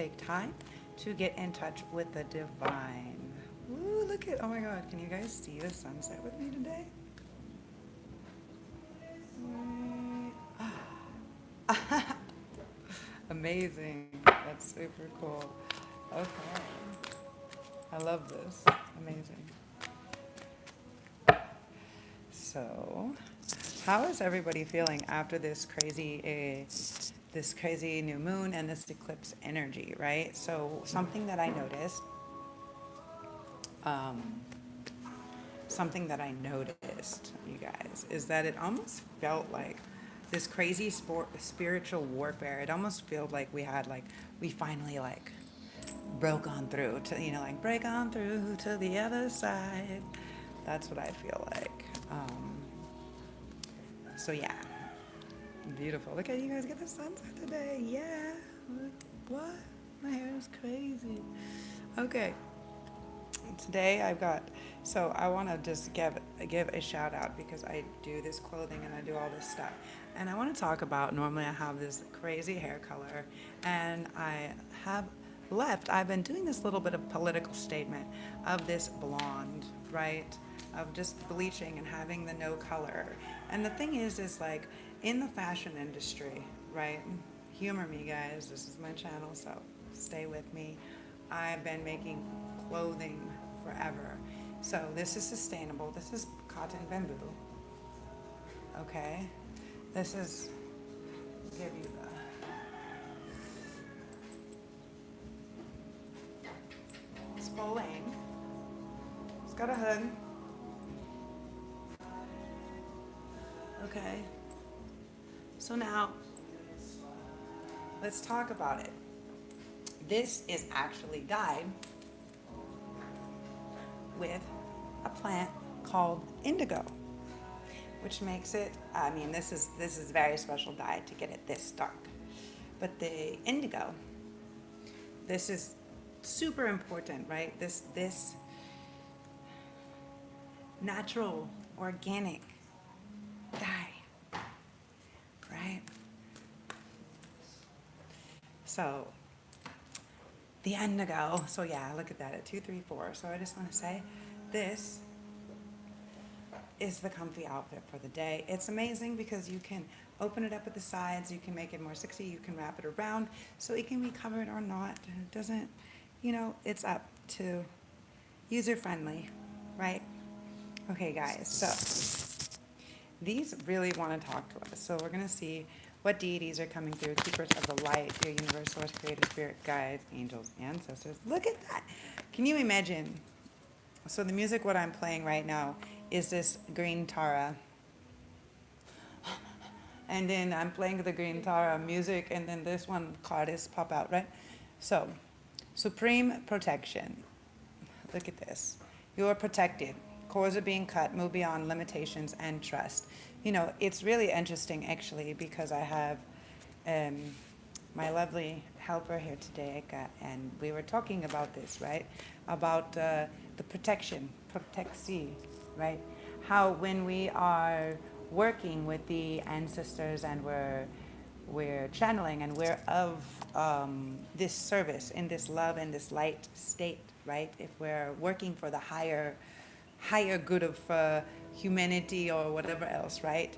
take time to get in touch with the divine. Ooh, look at, oh my God, can you guys see the sunset with me today? Amazing. That's super cool. Okay. I love this. Amazing. So, how is everybody feeling after this crazy new moon and this eclipse energy, right? So, um, something that I noticed, you guys, is that it almost felt like this crazy spiritual warfare. It almost felt like we finally broke on through to, like break on through to the other side. That's what I feel like. So yeah, beautiful. Look at you guys get the sunset today. Yeah. What? My hair is crazy. Okay. Today I've got, so I want to just give a shout out because I do this clothing and I do all this stuff. And I want to talk about, normally I have this crazy hair color and have I've been doing this little bit of political statement of this blonde, right? Of just bleaching and having the no color. And the thing is like in the fashion industry, right? Humor me, guys. This is my channel, so stay with me. I've been making clothing forever. So this is sustainable. This is cotton bamboo. Okay. This is, give you it's full length. It's got a hood. Okay. So now, let's talk about it. This is actually dyed with a plant called indigo, which makes it, I mean, this is very special dye to get it this dark. But the indigo, this is super important, right? This natural, organic dye, right? So the indigo, so yeah, look at that at 234. So I just want to say this is the comfy outfit for the day. It's amazing because you can open it up at the sides, you can make it more sexy, you can wrap it around so it can be covered or not. It doesn't, it's up to user friendly, right? Okay, guys, so these really want to talk to us. So we're going to see what deities are coming through, keepers of the light, your universe, source, creator, spirit, guides, angels, ancestors. Look at that. Can you imagine? So the music, what I'm playing right now, is this green Tara. And then I'm playing the green Tara music, and then this one cards pop out, right? So, supreme protection. Look at this. You are protected. Cords are being cut. Move beyond limitations and trust. It's really interesting, actually, because I have my lovely helper here today, Eka, and we were talking about this, right? About the protection, protexi, right? How when we are working with the ancestors and we're channeling and we're of this service in this love and this light state, right? If we're working for the higher good of humanity or whatever else, right?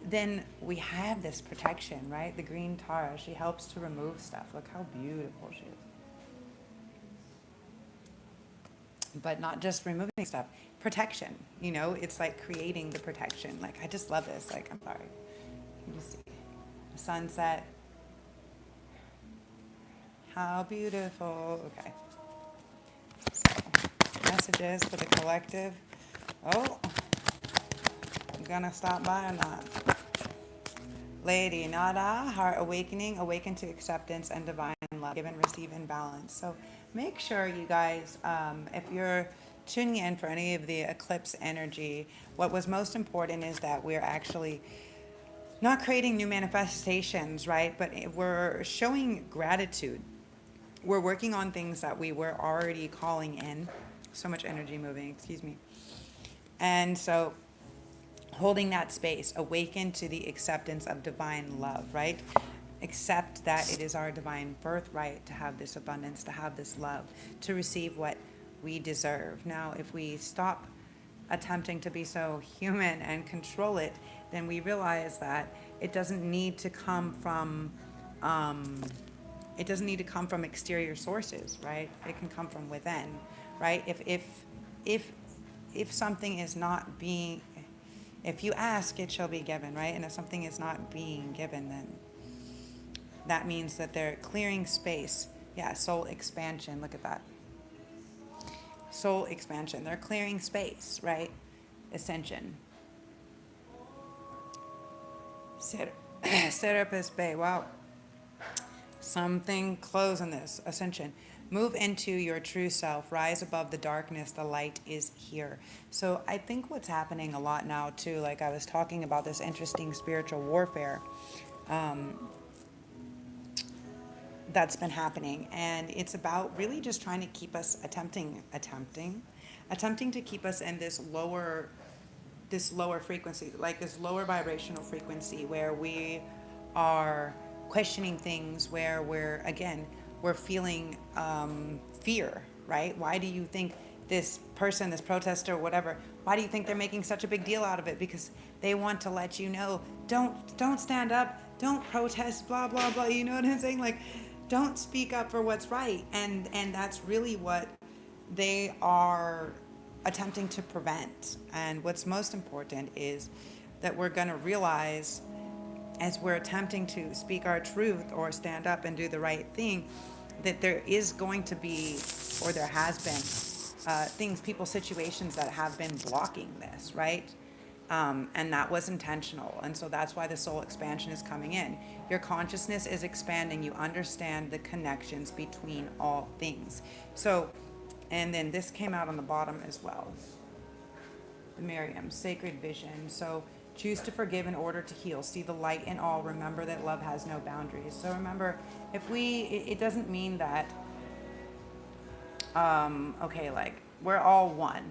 Then we have this protection, right? The green Tara, she helps to remove stuff. Look how beautiful she is. But not just removing stuff, protection. It's like creating the protection. Like, I just love this. Like, I'm sorry. You see the sunset. How beautiful. Okay. So, messages for the collective. Oh, I'm gonna stop by or not? Lady Nada, heart awakening, awaken to acceptance and divine love, give and receive in balance. So make sure you guys, if you're tuning in for any of the eclipse energy, what was most important is that we're actually not creating new manifestations, right? But we're showing gratitude. We're working on things that we were already calling in. So much energy moving, excuse me. And so holding that space, awaken to the acceptance of divine love, right? accept that it is our divine birthright to have this abundance, to have this love, to receive what we deserve. Now, if we stop attempting to be so human and control it, then we realize that it doesn't need to come from exterior sources, right? It can come from within, right? If something is not being, if you ask, it shall be given, right? And if something is not being given, then that means that they're clearing space. Yeah, soul expansion. Look at that. Soul expansion. They're clearing space, right? Ascension. Serapis Bay. Wow. Something close on this. Ascension. Move into your true self. Rise above the darkness. The light is here. So I think what's happening a lot now too, like I was talking about this interesting spiritual warfare that's been happening, and it's about really just trying to keep us attempting to keep us in this lower frequency, like this lower vibrational frequency, where we are questioning things, where we're feeling fear, right? Why do you think this person, this protester, whatever, why do you think they're making such a big deal out of it? Because they want to let you know, don't stand up, don't protest, blah blah blah. You know what I'm saying? Like, don't speak up for what's right. And that's really what they are attempting to prevent. And what's most important is that we're going to realize, as we're attempting to speak our truth or stand up and do the right thing, that there is going to be, or there has been, people, situations that have been blocking this, right? And that was intentional. And so that's why the soul expansion is coming in. Your consciousness is expanding. You understand the connections between all things. So, and then this came out on the bottom as well. The Miriam, sacred vision. So choose to forgive in order to heal. See the light in all. Remember that love has no boundaries. So remember, it doesn't mean that, like we're all one,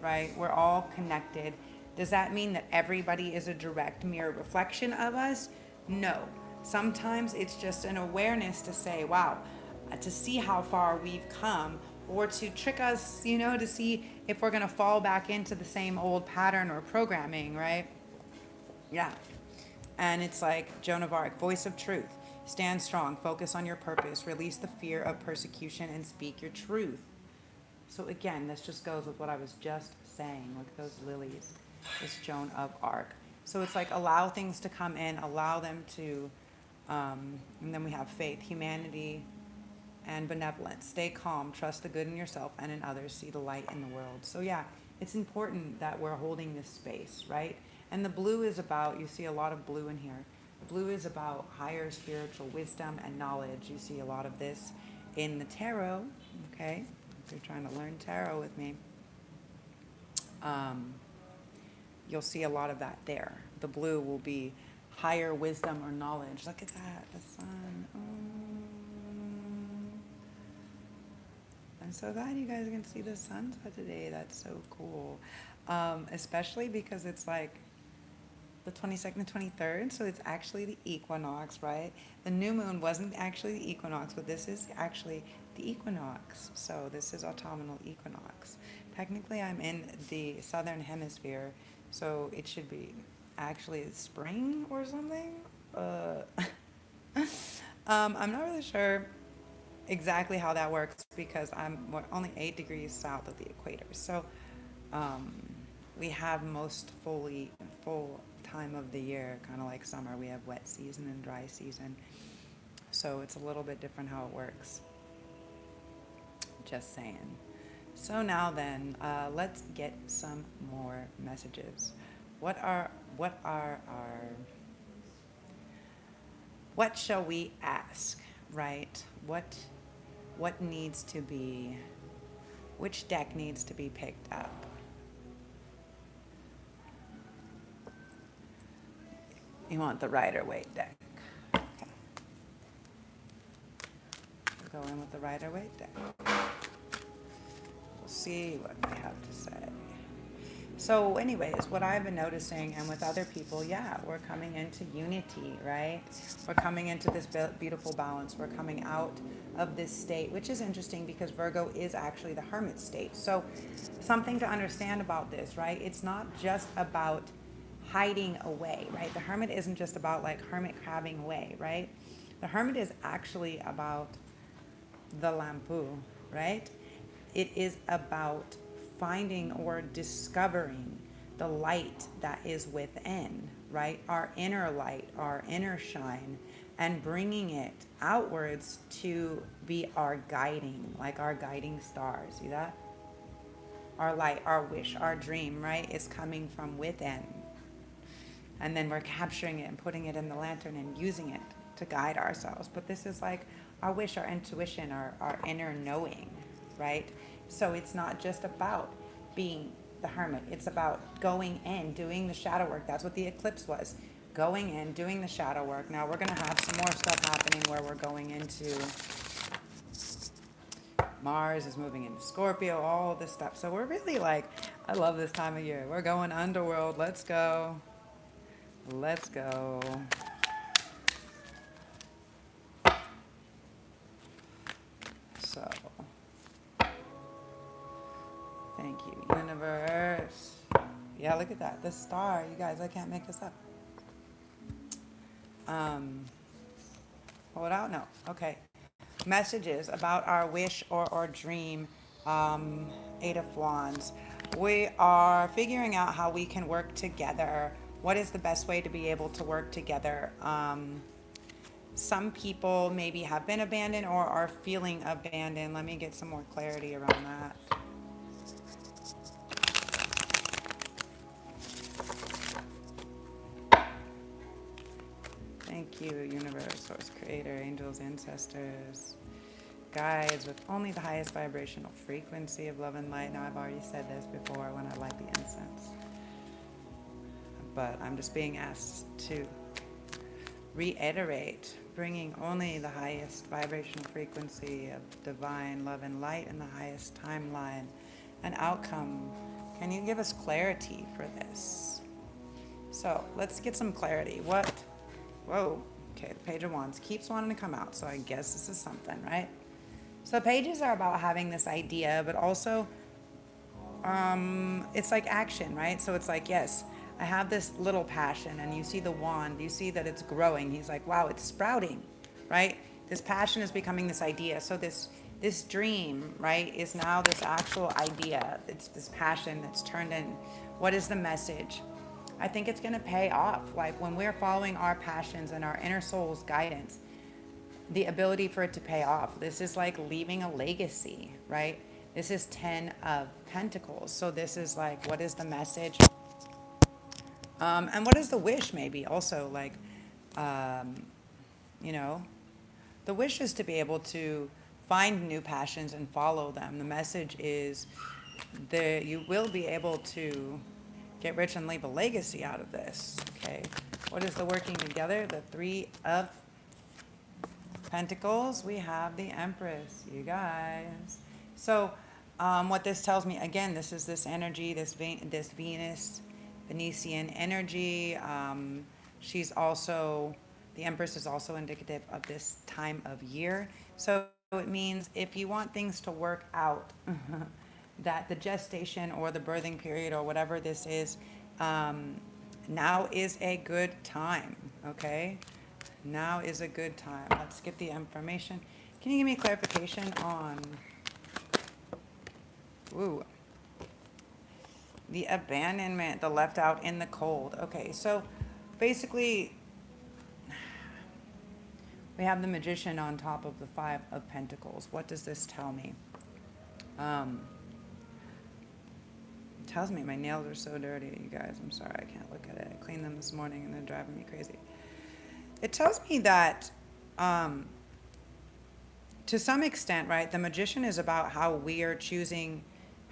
right? We're all connected. Does that mean that everybody is a direct mirror reflection of us? No. Sometimes it's just an awareness to say, wow, to see how far we've come, or to trick us, to see if we're going to fall back into the same old pattern or programming, right? Yeah. And it's like Joan of Arc, voice of truth. Stand strong, focus on your purpose, release the fear of persecution, and speak your truth. So again, this just goes with what I was just saying, like those lilies. It's Joan of Arc. So it's like, allow things to come in, allow them to, and then we have faith, humanity, and benevolence. Stay calm, trust the good in yourself and in others, see the light in the world. So yeah, it's important that we're holding this space, right? And the blue is about, you see a lot of blue in here. The blue is about higher spiritual wisdom and knowledge. You see a lot of this in the tarot, okay? If you're trying to learn tarot with me, you'll see a lot of that there. The blue will be higher wisdom or knowledge. Look at that, the sun. I'm so glad you guys can see the sunset today. That's so cool. Especially because it's like the 22nd and 23rd, so it's actually the equinox, right? The new moon wasn't actually the equinox, but this is actually the equinox. So this is autumnal equinox. Technically, I'm in the southern hemisphere, so it should be actually spring or something. I'm not really sure exactly how that works, because I'm only 8 degrees south of the equator. So we have most full time of the year, kind of like summer. We have wet season and dry season. So it's a little bit different how it works. Just saying. So now then, let's get some more messages. What shall we ask, right? What needs to be, which deck needs to be picked up? You want the Rider-Waite deck. Okay. We'll go in with the Rider-Waite deck. We'll see what they have to say. So, anyways, what I've been noticing, and with other people, yeah, we're coming into unity, right? We're coming into this beautiful balance. We're coming out of this state, which is interesting because Virgo is actually the hermit state. So, something to understand about this, right? It's not just about hiding away, right? The hermit isn't just about like hermit crabbing away, right? The hermit is actually about the lampu, right? It is about finding or discovering the light that is within, right? Our inner light, our inner shine, and bringing it outwards to be our guiding, like our guiding star. See that? Our light, our wish, our dream, right, is coming from within. And then we're capturing it and putting it in the lantern and using it to guide ourselves. But this is like our wish, our intuition, our inner knowing, right? So it's not just about being the hermit. It's about going in, doing the shadow work. That's what the eclipse was. Going in, doing the shadow work. Now we're going to have some more stuff happening where we're going into Mars is moving into Scorpio, all this stuff. So we're really like, I love this time of year. We're going underworld. Let's go. Let's go. So, thank you, universe. Yeah, look at that. The star, you guys, I can't make this up. Hold out? No. Okay. Messages about our wish or our dream. Eight of Wands. We are figuring out how we can work together. What is the best way to be able to work together? Some people maybe have been abandoned or are feeling abandoned. Let me get some more clarity around that. Thank you, universe, source, creator, angels, ancestors, guides with only the highest vibrational frequency of love and light. Now, I've already said this before when I light the incense, but I'm just being asked to reiterate, bringing only the highest vibrational frequency of divine love and light in the highest timeline and outcome. Can you give us clarity for this? So let's get some clarity. What? Whoa. Okay, the Page of Wands keeps wanting to come out, so I guess this is something, right? So pages are about having this idea, but also it's like action, right? So it's like, yes, I have this little passion, and you see the wand, you see that it's growing. He's like, wow, it's sprouting, right? This passion is becoming this idea. So this dream, right, is now this actual idea. It's this passion that's turned in. What is the message? I think it's going to pay off. Like when we're following our passions and our inner soul's guidance, the ability for it to pay off. This is like leaving a legacy, right? This is 10 of Pentacles. So this is like, what is the message? And what is the wish maybe also like, you know, the wish is to be able to find new passions and follow them. The message is that you will be able to get rich and leave a legacy out of this. Okay. What is the working together? The Three of Pentacles. We have the Empress, you guys. So what this tells me, again, this is this energy, this Venus, Venetian energy. She's also, the Empress is also indicative of this time of year. So it means if you want things to work out, that the gestation or the birthing period or whatever this is, now is a good time, okay? Now is a good time. Let's get the information. Can you give me clarification on the abandonment, the left out in the cold? Okay, so basically we have the Magician on top of the Five of Pentacles. What does this tell me? Tells me my nails are so dirty, you guys. I'm sorry, I can't look at it. I cleaned them this morning and they're driving me crazy. It tells me that to some extent, right, the Magician is about how we're choosing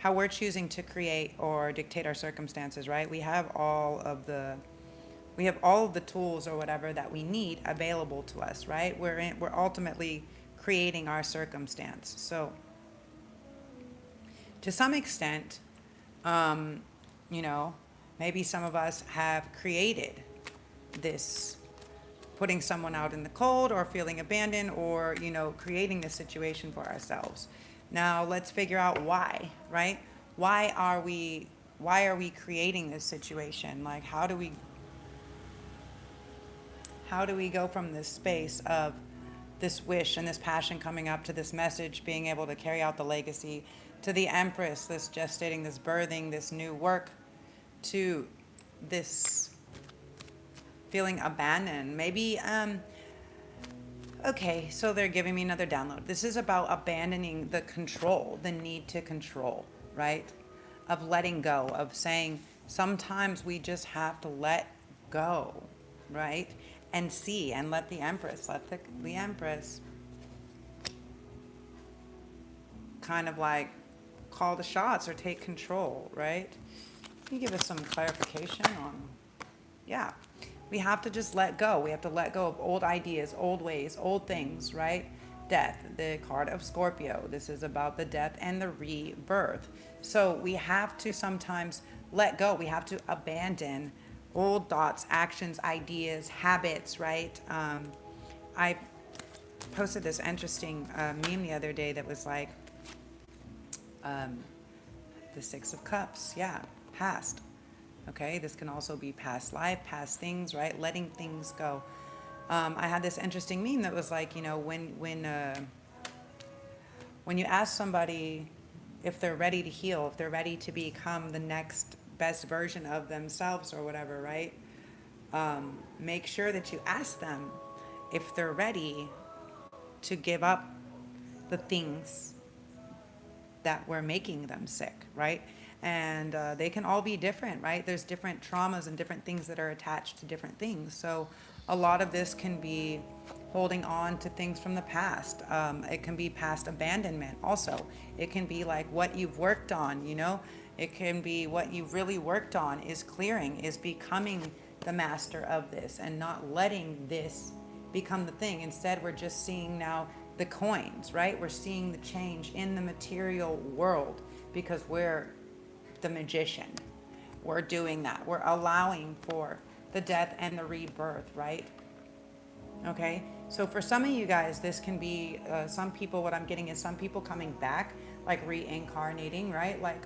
to create or dictate our circumstances, right? We have all of the tools or whatever that we need available to us, right? We're ultimately creating our circumstance. So to some extent, You know, maybe some of us have created this, putting someone out in the cold or feeling abandoned, or, creating this situation for ourselves. Now let's figure out why, right? Why are we creating this situation? Like, how do we go from this space of this wish and this passion coming up to this message being able to carry out the legacy, to the Empress, this gestating, this birthing, this new work, to this feeling abandoned? Maybe, okay, so they're giving me another download. This is about abandoning the control, the need to control, right? Of letting go, of saying sometimes we just have to let go, right? And see, and let the Empress, the Empress kind of like call the shots or take control, right? Can you give us some clarification on, yeah. We have to just let go. We have to let go of old ideas, old ways, old things, right? Death, the card of Scorpio. This is about the death and the rebirth. So we have to sometimes let go. We have to abandon old thoughts, actions, ideas, habits, right? I posted this interesting meme the other day that was like, the Six of Cups, yeah, past. Okay, this can also be past life, past things, right? Letting things go. I had this interesting meme that was like, when you ask somebody if they're ready to heal, if they're ready to become the next best version of themselves or whatever, right? Make sure that you ask them if they're ready to give up the things that were making them sick, right? And they can all be different, right? There's different traumas and different things that are attached to different things. So a lot of this can be holding on to things from the past. It can be past abandonment also. It can be like what you've worked on, It can be what you've really worked on is clearing, is becoming the master of this and not letting this become the thing. Instead, we're just seeing now the coins, right? We're seeing the change in the material world because we're the magician. We're doing that. We're allowing for the death and the rebirth, right? Okay, so for some of you guys, this can be some people, what I'm getting is some people coming back, like reincarnating, right? Like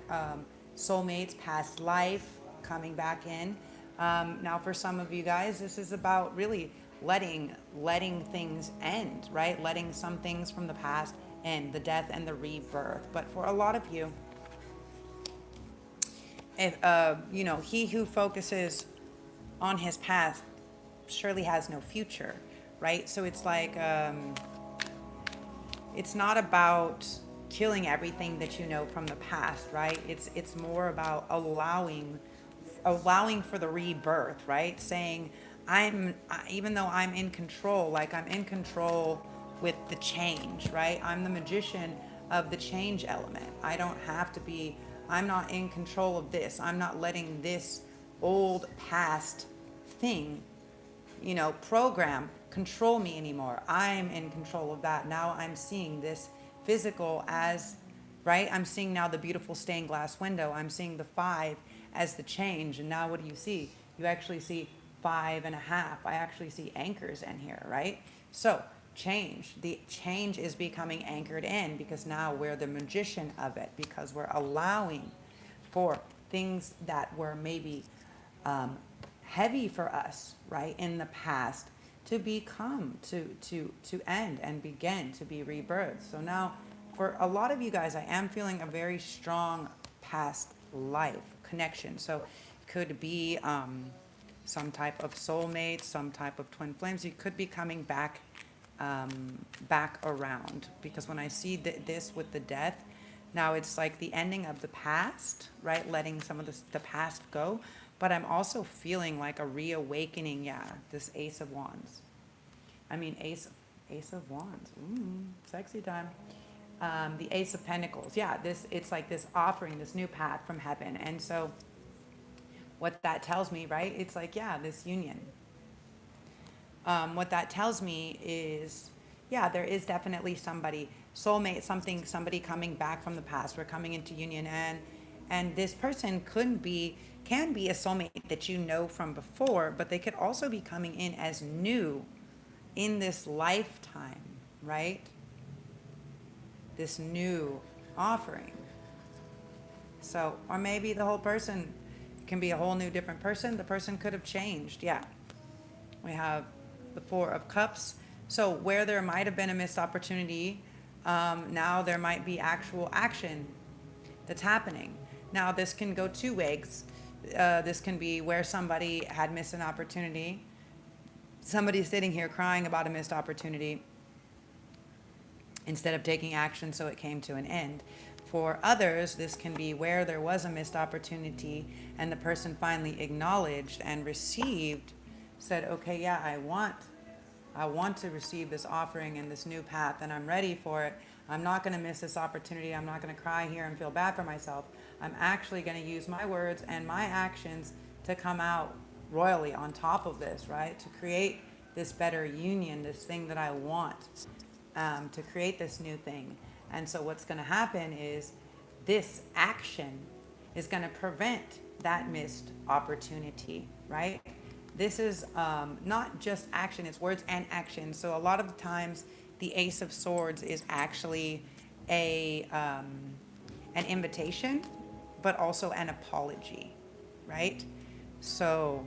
soulmates, past life, coming back in. Now for some of you guys, this is about really letting things end, right? Letting some things from the past end, the death and the rebirth. But for a lot of you, if he who focuses on his past surely has no future, right? So it's like it's not about killing everything that you know from the past, right? It's more about allowing for the rebirth, right? Saying even though I'm in control, like I'm in control with the change, right? I'm the magician of the change element. I don't have to be, I'm not in control of this. I'm not letting this old past thing, program control me anymore. I'm in control of that. Now I'm seeing this physical as, right? I'm seeing now the beautiful stained glass window. I'm seeing the 5 as the change. And now what do you see? You actually see 5.5. I actually see anchors in here, right? So the change is becoming anchored in because now we're the magician of it, because we're allowing for things that were maybe heavy for us, right, in the past, to become, to end and begin to be rebirthed. So now, for a lot of you guys, I am feeling a very strong past life connection. So it could be some type of soulmate, some type of twin flames. You could be coming back around, because when I see this with the death, now it's like the ending of the past, right? Letting some of the past go. But I'm also feeling like a reawakening, this Ace of Wands. Ace of Wands, sexy time. The Ace of Pentacles, it's like this offering, this new path from heaven. And so what that tells me, right, it's like, this union. What that tells me is, there is definitely somebody, soulmate, somebody coming back from the past. We're coming into union, and this person could be can be a soulmate that you know from before, but they could also be coming in as new in this lifetime, right? This new offering. So, or maybe the whole person can be a whole new different person. The person could have changed. Yeah. We have the Four of Cups. So where there might have been a missed opportunity, now there might be actual action that's happening. Now this can go two ways. This can be where somebody had missed an opportunity. Somebody's sitting here crying about a missed opportunity instead of taking action, so it came to an end. For others, this can be where there was a missed opportunity and the person finally acknowledged and received, said, okay, yeah, I want to receive this offering and this new path, and I'm ready for it. I'm not going to miss this opportunity. I'm not going to cry here and feel bad for myself. I'm actually going to use my words and my actions to come out royally on top of this, right? To create this better union, this thing that I want, to create this new thing. And so what's going to happen is this action is going to prevent that missed opportunity, right? This is not just action, it's words and action. So a lot of the times the Ace of Swords is actually an invitation, but also an apology, right? So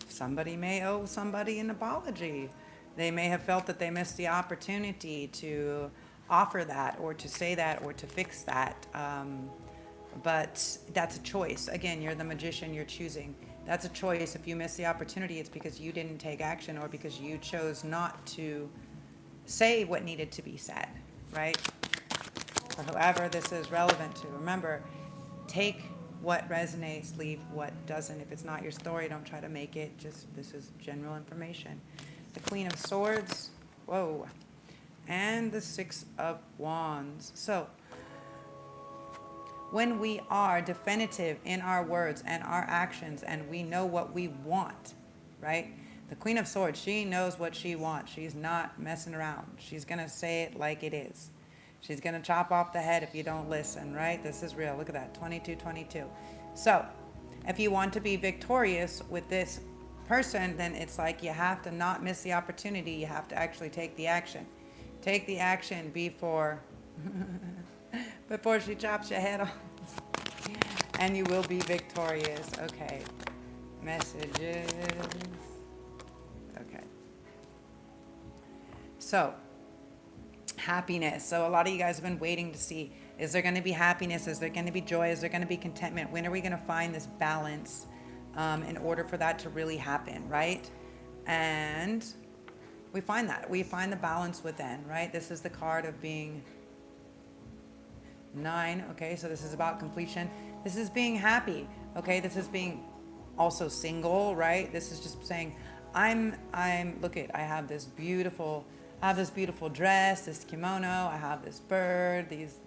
somebody may owe somebody an apology. They may have felt that they missed the opportunity to offer that or to say that or to fix that. But that's a choice. Again, you're the magician, you're choosing. That's a choice. If you miss the opportunity, it's because you didn't take action or because you chose not to say what needed to be said, right? For whoever this is relevant to. Remember, take what resonates, leave what doesn't. If it's not your story, don't try to make it. Just, this is general information. The Queen of Swords, whoa, and the Six of Wands. So, when we are definitive in our words and our actions and we know what we want, right? The Queen of Swords, she knows what she wants. She's not messing around. She's going to say it like it is. She's going to chop off the head if you don't listen, right? This is real. Look at that, 2222. So, if you want to be victorious with this person, then it's like you have to not miss the opportunity. You have to actually take the action. Take the action before she chops your head off. And you will be victorious. Okay. Messages. Okay. So, happiness. So a lot of you guys have been waiting to see, is there going to be happiness? Is there going to be joy? Is there going to be contentment? When are we going to find this balance in order for that to really happen, right? And we find that. We find the balance within, right? This is the card of being 9. Okay, so this is about completion. This is being happy. Okay, this is being also single, right? This is just saying, look at, I have this beautiful dress, this kimono, I have this bird, this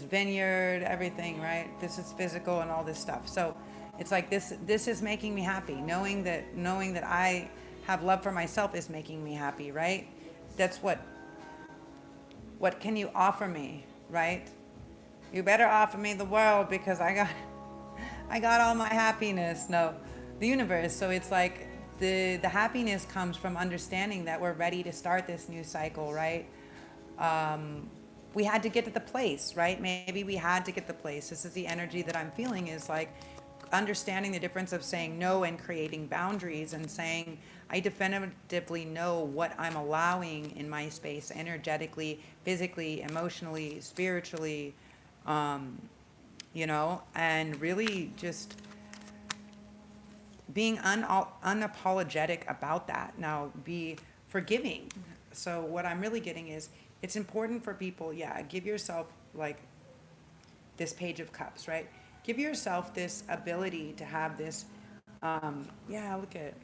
vineyard, everything, right? This is physical and all this stuff. So it's like this is making me happy. Knowing that I have love for myself is making me happy, right? That's what can you offer me, right? You better offer me the world because I got all my happiness. No, the universe. So it's like the happiness comes from understanding that we're ready to start this new cycle, right? We had to get to the place, right? Maybe we had to get the place. This is the energy that I'm feeling, is like understanding the difference of saying no and creating boundaries and saying, I definitively know what I'm allowing in my space energetically, physically, emotionally, spiritually, and really just being unapologetic about that. Now, be forgiving. So what I'm really getting is, it's important for people, give yourself like this Page of Cups, right? Give yourself this ability to have this, look at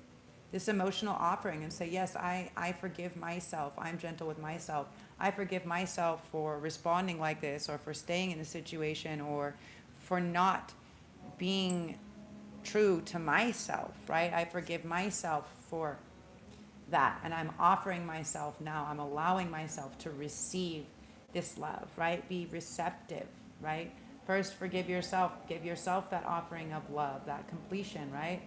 this emotional offering and say, yes, I forgive myself. I'm gentle with myself. I forgive myself for responding like this, or for staying in a situation, or for not being true to myself, right? I forgive myself for that. And I'm offering myself now. I'm allowing myself to receive this love, right? Be receptive, right? First, forgive yourself. Give yourself that offering of love, that completion, right?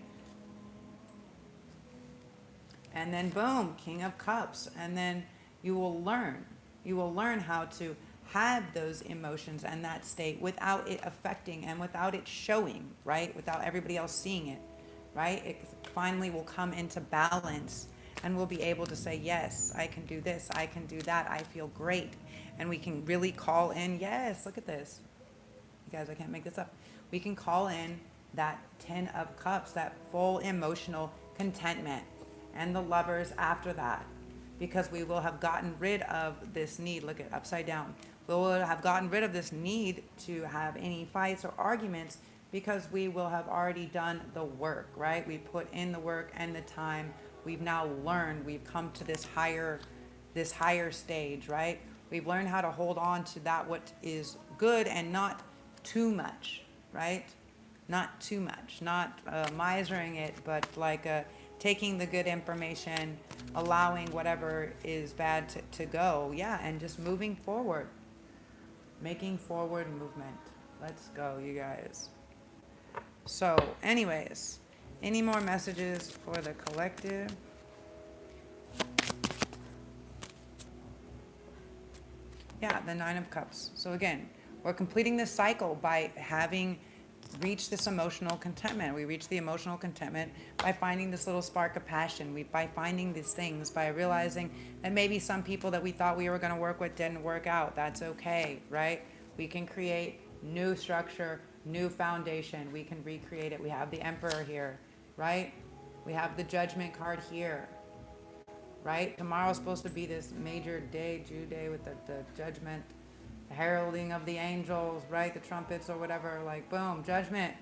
And then boom, King of Cups. And then you will learn. You will learn how to have those emotions and that state without it affecting and without it showing, right? Without everybody else seeing it, right? It finally will come into balance and we'll be able to say, yes, I can do this, I can do that, I feel great. And we can really call in, yes, look at this. You guys, I can't make this up. We can call in that 10 of Cups, that full emotional contentment, and the Lovers after that, because we will have gotten rid of this need. Look at upside down. We will have gotten rid of this need to have any fights or arguments because we will have already done the work, right? We put in the work and the time. We've now learned. We've come to this higher stage, right? We've learned how to hold on to that what is good and not too much, right? Not too much, not misering it, but like taking the good information, allowing whatever is bad to go, yeah, and just moving forward, making forward movement. Let's go, you guys. So, anyways, any more messages for the collective? Yeah, the Nine of Cups. So again, we're completing this cycle by having reached this emotional contentment. We reach the emotional contentment by finding this little spark of passion. By finding these things, by realizing that maybe some people that we thought we were going to work with didn't work out. That's okay, right? We can create new structure, new foundation. We can recreate it. We have the Emperor here, right? We have the Judgment card here, right? Tomorrow's supposed to be this major day, Jew day, with the Judgment, the heralding of the angels, right? The trumpets or whatever, like boom, Judgment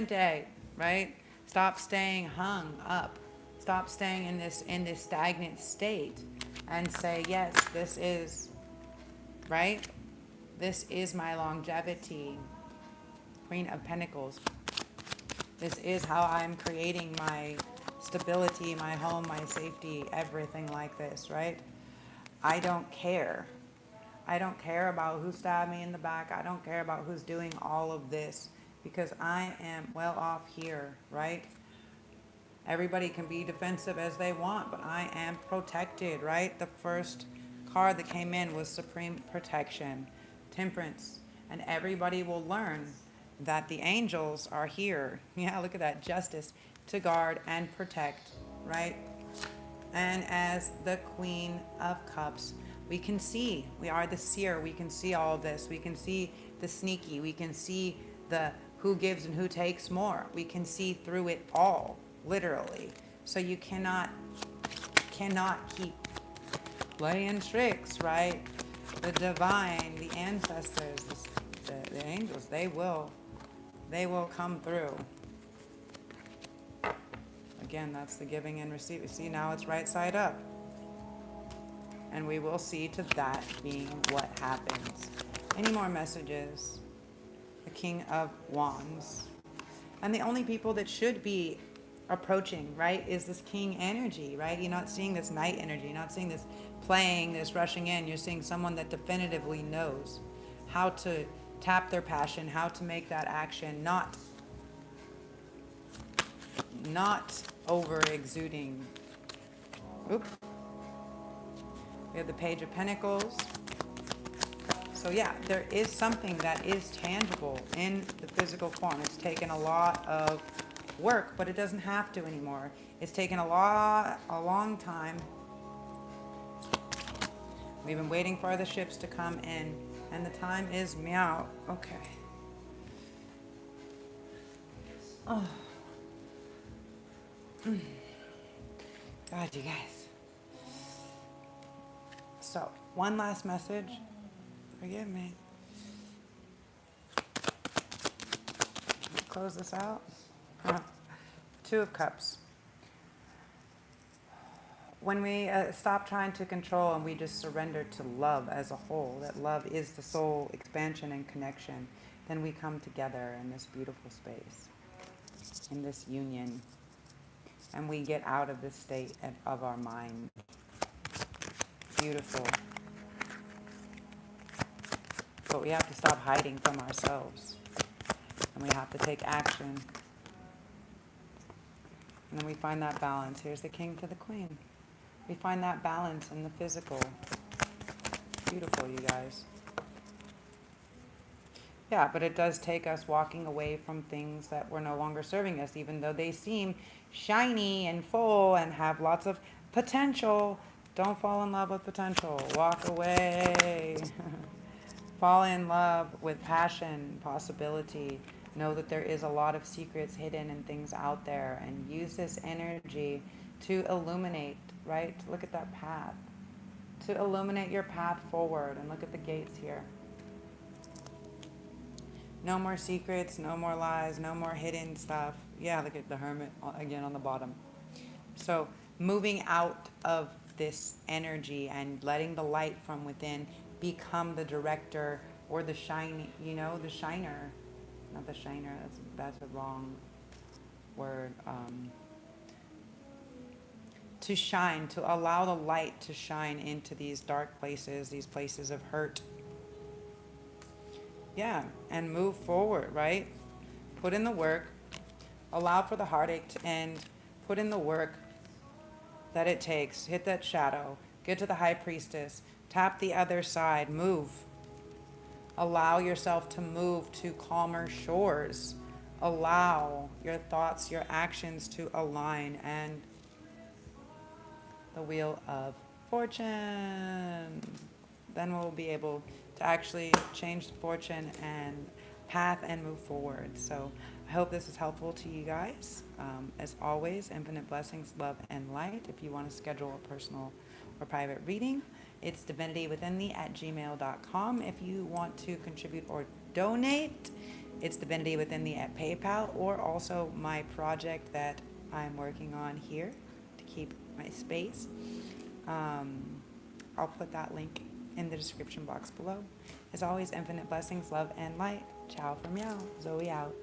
day, right? Stop staying hung up. Stop staying in this stagnant state and say, yes, this is, right? This is my longevity. Queen of Pentacles. This is how I'm creating my stability, my home, my safety, everything like this, right? I don't care. I don't care about who stabbed me in the back. I don't care about who's doing all of this because I am well off here, right? Everybody can be defensive as they want, but I am protected, right? The first card that came in was Supreme Protection, Temperance, and everybody will learn that the angels are here. Yeah, look at that, Justice, to guard and protect, right? And as the Queen of Cups, we can see, we are the seer, we can see all of this. We can see the sneaky, we can see the who gives and who takes more. We can see through it all, literally. So you cannot keep playing tricks, right? The divine, the ancestors, the angels, they will come through. Again, that's the giving and receiving. See, now it's right side up. And we will see to that being what happens. Any more messages? The King of Wands. And the only people that should be approaching, right, is this King energy, right? You're not seeing this Knight energy. You're not seeing this playing, this rushing in. You're seeing someone that definitively knows how to tap their passion, how to make that action, not over exuding. Oop. We have the Page of Pentacles. So yeah, there is something that is tangible in the physical form. It's taken a lot of work, but it doesn't have to anymore. It's taken a long time. We've been waiting for the ships to come in, and the time is meow. Okay. Oh. God, you guys. So, one last message. Forgive me. Close this out. Two of Cups. When we stop trying to control and we just surrender to love as a whole, that love is the soul expansion and connection, then we come together in this beautiful space, in this union, and we get out of this state of our mind. Beautiful. But we have to stop hiding from ourselves. And we have to take action. And then we find that balance. Here's the king to the queen. We find that balance in the physical. Beautiful, you guys. Yeah, but it does take us walking away from things that were no longer serving us, even though they seem shiny and full and have lots of potential. Don't fall in love with potential. Walk away. Fall in love with passion, possibility. Know that there is a lot of secrets hidden and things out there, and use this energy to illuminate, right? Look at that path. To illuminate your path forward, and look at the gates here. No more secrets, no more lies, no more hidden stuff. Yeah, look at the hermit again on the bottom. So moving out of this energy and letting the light from within become the director or the shiny, the shiner. Not the shiner, that's a wrong word. To shine, to allow the light to shine into these dark places, these places of hurt. Yeah, and move forward, right? Put in the work. Allow for the heartache to end. Put in the work that it takes. Hit that shadow. Get to the high priestess. Tap the other side. Move. Allow yourself to move to calmer shores. Allow your thoughts, your actions to align. And the wheel of fortune. Then we'll be able to actually change the fortune and path and move forward. So I hope this is helpful to you guys. As always, infinite blessings, love, and light. If you want to schedule a personal or private reading, it's divinitywithinthee@gmail.com. If you want to contribute or donate, it's divinitywithinthee at PayPal, or also my project that I'm working on here to keep my space. I'll put that link in the description box below. As always, infinite blessings, love, and light. Ciao for meow. Zoe out.